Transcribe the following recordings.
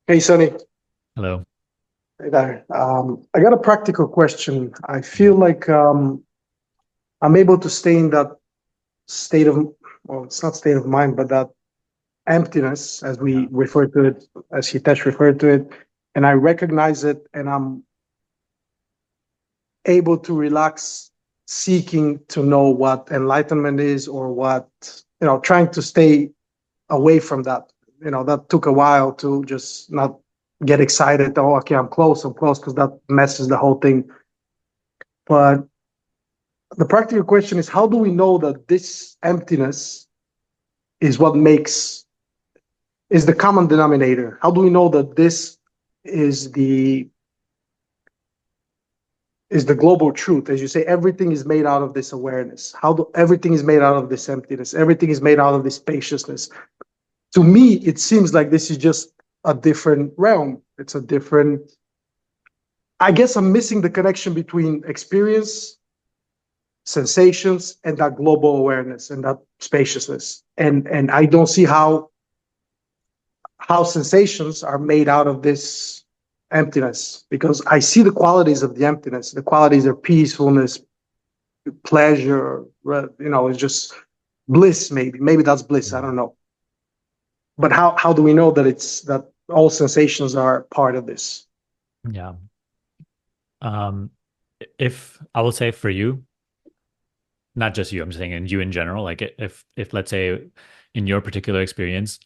Hey, Sunny. Hello. Hey there. I got a practical question. I Yeah. feel like I'm able to stay in that state of, well, it's not state of mind, but that emptiness, as Yeah. we refer to it, as Hitesh referred to it, and I recognize it, and I'm able to relax, seeking to know what enlightenment is or what, trying to stay away from that. That took a while to just not get excited. Oh, okay, I'm close, because that messes the whole thing. But the practical question is, how do we know that this emptiness is what makes is the common denominator? How do we know that this is the global truth? As you say, everything is made out of this awareness. Everything is made out of this emptiness? Everything is made out of this spaciousness. To me, it seems like this is just a different realm. It's a different. I guess I'm missing the connection between experience, sensations, and that global awareness and that spaciousness. And I don't see how sensations are made out of this emptiness, because I see the qualities of the emptiness. The qualities are peacefulness, pleasure. It's just bliss. Maybe that's bliss. I don't know. But how do we know that it's that all sensations are part of this? Yeah. Um, if I will say for you, not just you, I'm saying in you in general, like if let's say in your particular experience,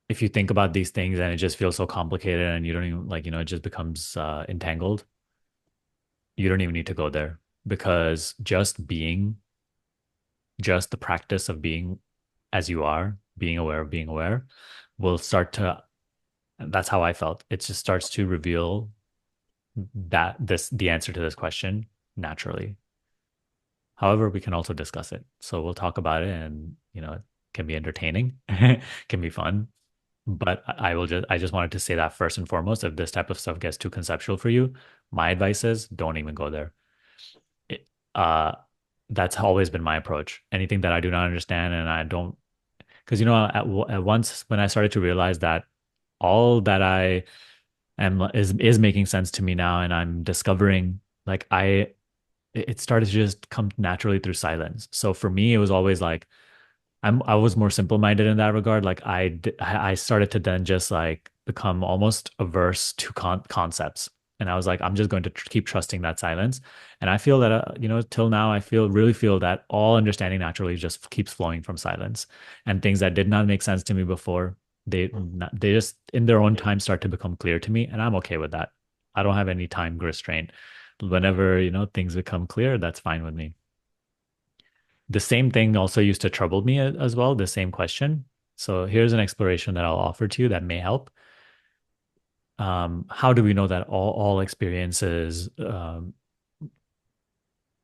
if you think about these things and it just feels so complicated and you don't even like, it just becomes entangled, you don't even need to go there because just the practice of being as you are, being aware of being aware, will start to, that's how I felt. It just starts to reveal the answer to this question naturally. However, we can also discuss it. So we'll talk about it and, it can be entertaining, can be fun. But I just wanted to say that first and foremost, if this type of stuff gets too conceptual for you, my advice is don't even go there. It, uh, that's always been my approach. Anything that I do not understand and I don't, because, at once when I started to realize that all that I am is making sense to me now, and I'm discovering like it started to just come naturally through silence. So for me, it was always like I was more simple minded in that regard. Like I started to then just like become almost averse to concepts, and I was like, I'm just going to keep trusting that silence. And I feel that till now, I really feel that all understanding naturally just keeps flowing from silence, and things that did not make sense to me before, they just in their own time start to become clear to me, and I'm okay with that. I don't have any time restraint. Whenever things become clear, that's fine with me. The same thing also used to trouble me as well, the same question. So here's an exploration that I'll offer to you that may help. How do we know that all experiences,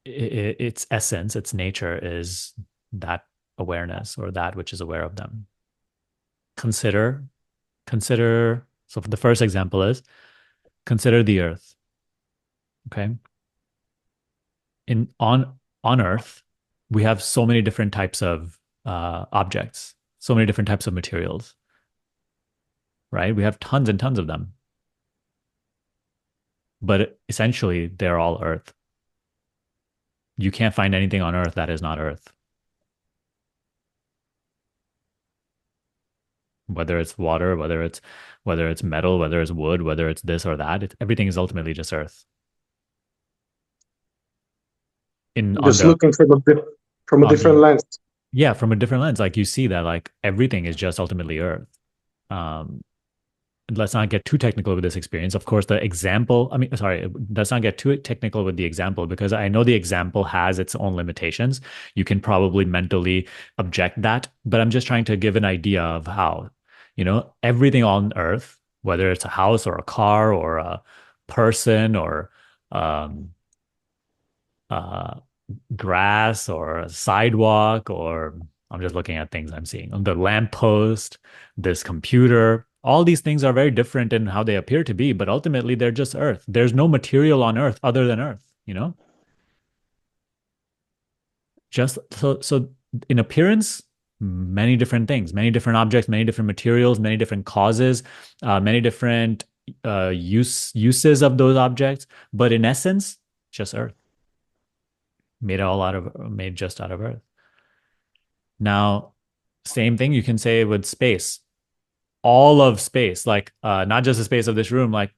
its essence, its nature is that awareness or that which is aware of them? Consider, consider. So the first example is consider the earth. Okay. On Earth, we have so many different types of objects, so many different types of materials, right? We have tons and tons of them, but essentially they're all Earth. You can't find anything on Earth that is not Earth, whether it's water, whether it's metal, whether it's wood, whether it's this or that. Everything is ultimately just Earth. In on Just the looking from a on different the lens. Yeah, from a different lens, like you see that like everything is just ultimately Earth. Um, let's not get too technical with this experience. Of course, the example, I mean, sorry, let's not get too technical with the example because I know the example has its own limitations. You can probably mentally object that, but I'm just trying to give an idea of how, everything on earth, whether it's a house or a car or a person or um, uh, grass or a sidewalk, or I'm just looking at things I'm seeing on the lamppost, this computer. All these things are very different in how they appear to be, but ultimately they're just earth. There's no material on earth other than earth. Just so in appearance, many different things, many different objects, many different materials, many different causes, many different uses of those objects. But in essence, just Earth, made just out of Earth. Now, same thing you can say with space. All of space, like not just the space of this room, like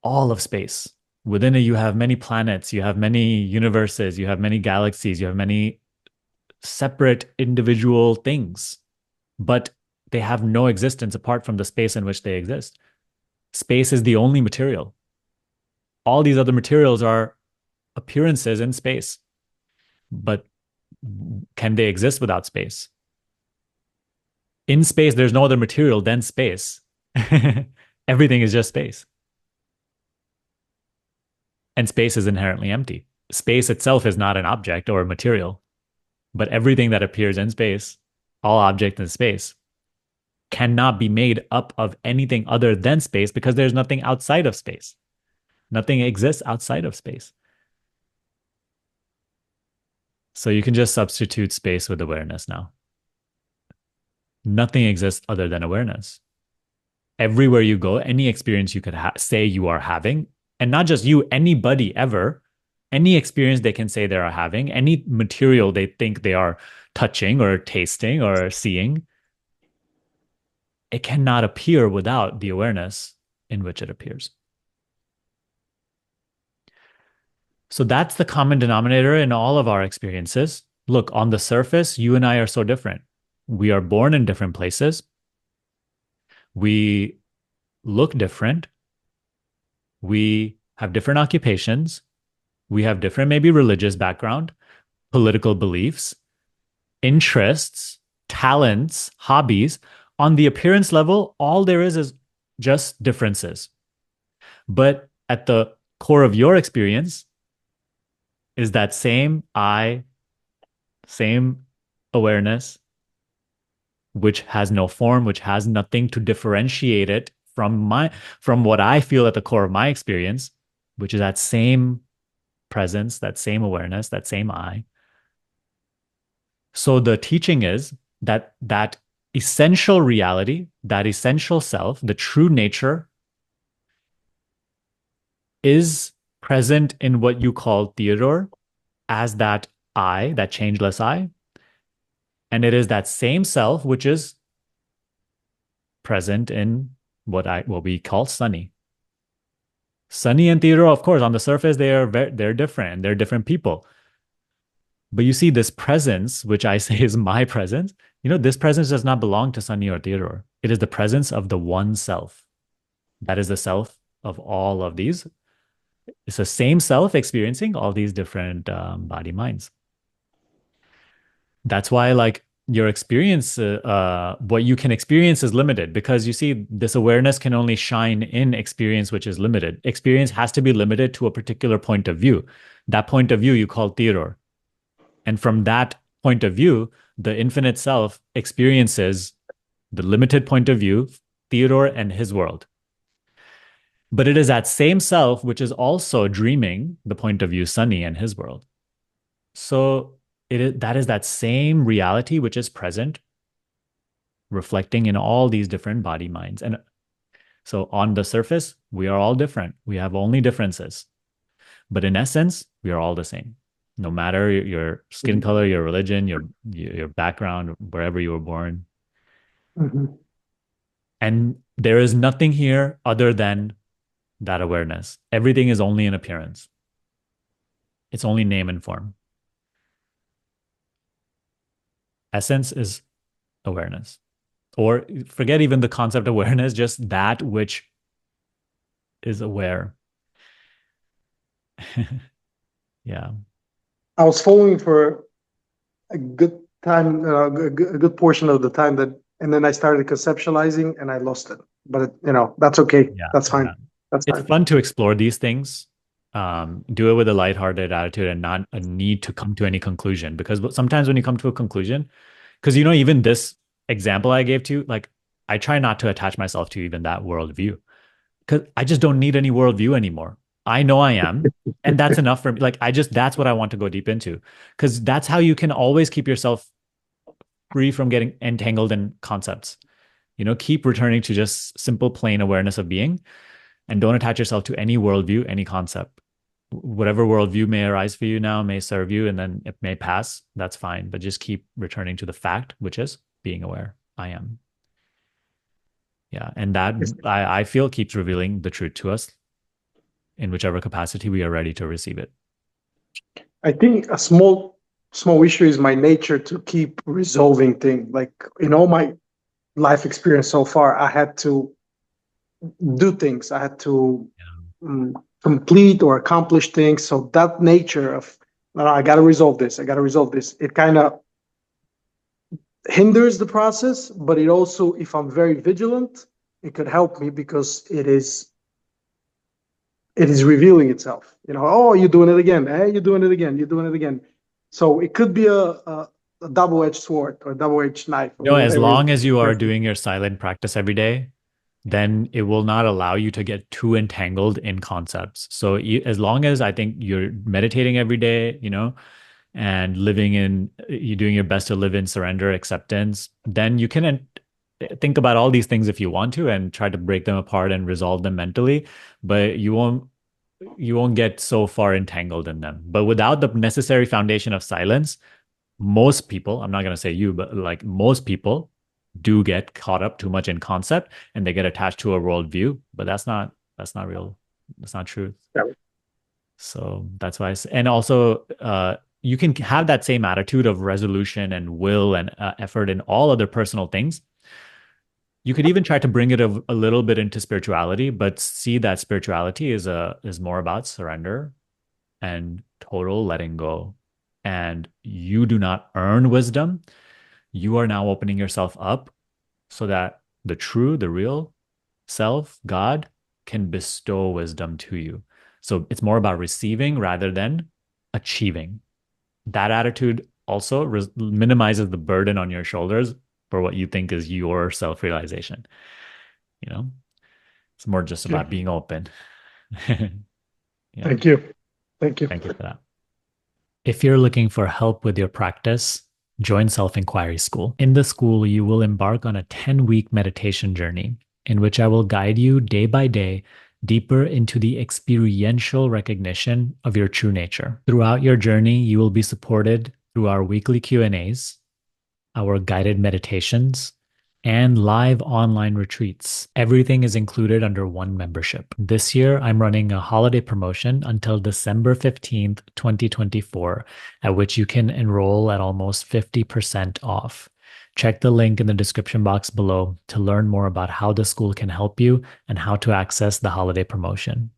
all of space. Within it, you have many planets, you have many universes, you have many galaxies, you have many separate individual things, but they have no existence apart from the space in which they exist. Space is the only material. All these other materials are appearances in space, but can they exist without space? In space, there's no other material than space. Everything is just space. And space is inherently empty. Space itself is not an object or a material, but everything that appears in space, all objects in space, cannot be made up of anything other than space because there's nothing outside of space. Nothing exists outside of space. So you can just substitute space with awareness now. Nothing exists other than awareness. Everywhere you go, any experience you could say you are having, and not just you, anybody ever, any experience they can say they are having, any material they think they are touching or tasting or seeing, it cannot appear without the awareness in which it appears. So that's the common denominator in all of our experiences. Look, on the surface, you and I are so different. We are born in different places. We look different. We have different occupations. We have different, maybe religious background, political beliefs, interests, talents, hobbies. On the appearance level, all there is just differences. But at the core of your experience is that same I, same awareness, which has no form, which has nothing to differentiate it from what I feel at the core of my experience, which is that same presence, that same awareness, that same I. So the teaching is that essential reality, that essential self, the true nature is present in what you call Theodore as that I, that changeless I. And it is that same self which is present in what we call Sunny. Sunny and Theodore, of course, on the surface they're different. They're different people. But you see this presence, which I say is my presence, this presence does not belong to Sunny or Theodore. It is the presence of the one self. That is the self of all of these. It's the same self experiencing all these different body minds. That's why, like, your experience, what you can experience is limited because you see, this awareness can only shine in experience, which is limited. Experience has to be limited to a particular point of view. That point of view you call Theodore. And from that point of view, the infinite self experiences the limited point of view, Theodore and his world. But it is that same self which is also dreaming the point of view, Sunny and his world. So that is that same reality which is present, reflecting in all these different body minds. And so on the surface, we are all different. We have only differences. But in essence, we are all the same. No matter your skin color, your religion, your background, wherever you were born. Mm-hmm. And there is nothing here other than that awareness. Everything is only an appearance. It's only name and form. Essence is awareness. Or forget even the concept of awareness, just that which is aware. Yeah. I was following for a good time, a good portion of the time and then I started conceptualizing and I lost it. But that's okay. Yeah. That's fine. Yeah. That's It's fine. fun to explore these things. Do it with a lighthearted attitude and not a need to come to any conclusion. Because sometimes when you come to a conclusion, because even this example I gave to you, like, I try not to attach myself to even that worldview because I just don't need any worldview anymore. I know I am. And that's enough for me. Like, that's what I want to go deep into. Because that's how you can always keep yourself free from getting entangled in concepts. Keep returning to just simple, plain awareness of being and don't attach yourself to any worldview, any concept. Whatever worldview may arise for you now may serve you and then it may pass. That's fine. But just keep returning to the fact, which is being aware. I am. Yeah. And that I feel keeps revealing the truth to us in whichever capacity we are ready to receive it. I think a small issue is my nature to keep resolving things. Like in all my life experience so far, I had to do things. I had to complete or accomplish things. So that nature of, no, I got to resolve this. I got to resolve this. It kind of hinders the process, but it also, if I'm very vigilant, it could help me because it is revealing itself. Oh, you're doing it again. Hey, you're doing it again. You're doing it again. So it could be a double-edged sword or a double-edged knife or As whatever. long as you are doing your silent practice every day, then it will not allow you to get too entangled in concepts. So as long as I think you're meditating every day, and you're doing your best to live in surrender, acceptance, then you can think about all these things if you want to and try to break them apart and resolve them mentally, but you won't get so far entangled in them. But without the necessary foundation of silence, most people, I'm not going to say you, but like most people do get caught up too much in concept and they get attached to a worldview, but that's not real. That's not truth. Yeah. So that's why, and also, you can have that same attitude of resolution and will and effort in all other personal things. You could even try to bring it a little bit into spirituality, but see that spirituality is more about surrender and total letting go. And you do not earn wisdom. You are now opening yourself up so that the real self, God, can bestow wisdom to you. So it's more about receiving rather than achieving. That attitude also minimizes the burden on your shoulders for what you think is your self realization. You know, it's more just Okay. about being open. Yeah. Thank you. Thank you. Thank you for that. If you're looking for help with your practice, join Self Inquiry School. In the school, you will embark on a 10-week meditation journey in which I will guide you day by day deeper into the experiential recognition of your true nature. Throughout your journey, you will be supported through our weekly Q&As, our guided meditations, and live online retreats. Everything is included under one membership. This year, I'm running a holiday promotion until December 15th, 2024, at which you can enroll at almost 50% off. Check the link in the description box below to learn more about how the school can help you and how to access the holiday promotion.